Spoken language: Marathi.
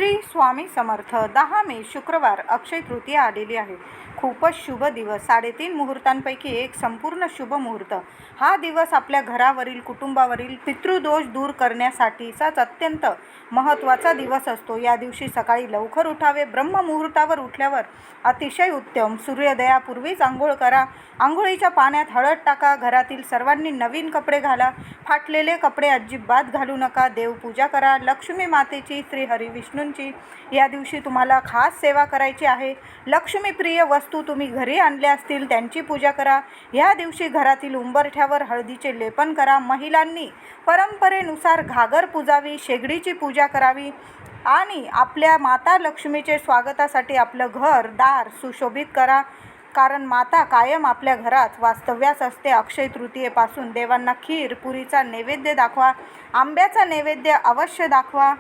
श्री स्वामी समर्थ. 10 मे शुक्रवार अक्षय तृतीया आलेली आहे. खूपच शुभ दिवस. 3.5 मुहूर्तांपैकी एक संपूर्ण शुभ मुहूर्त. हा दिवस आपल्या घरावरील कुटुंबावरील पितृदोष दूर करण्यासाठीचाच अत्यंत महत्त्वाचा दिवस असतो. या दिवशी सकाळी लवकर उठावे. ब्रह्ममुहूर्तावर उठल्यावर अतिशय उत्तम. सूर्योदयापूर्वीच आंघोळ करा. आंघोळीच्या पाण्यात हळद टाका. घरातील सर्वांनी नवीन कपडे घाला. फाटलेले कपडे अजिबात घालू नका. देवपूजा करा. लक्ष्मी मातेची, श्री हरी विष्णूंची या दिवशी तुम्हाला खास सेवा करायची आहे. लक्ष्मीप्रिय वस्तू तुम्ही घरी आणल्या असतील त्यांची पूजा करा. या दिवशी घरातील उंबरठ्यावर हळदीचे लेपन करा. महिलांनी परंपरेनुसार घागर पुजावी, शेगडीची पूजा करावी आणि आपल्या माता लक्ष्मीचे स्वागतासाठी आपलं घर दार सुशोभित करा. कारण माता कायम आपल्या घरात वास्तव्यास असते. अक्षय तृतीयेपासून देवांना खीर पुरीचा नैवेद्य दाखवा. आंब्याचा नैवेद्य अवश्य दाखवा.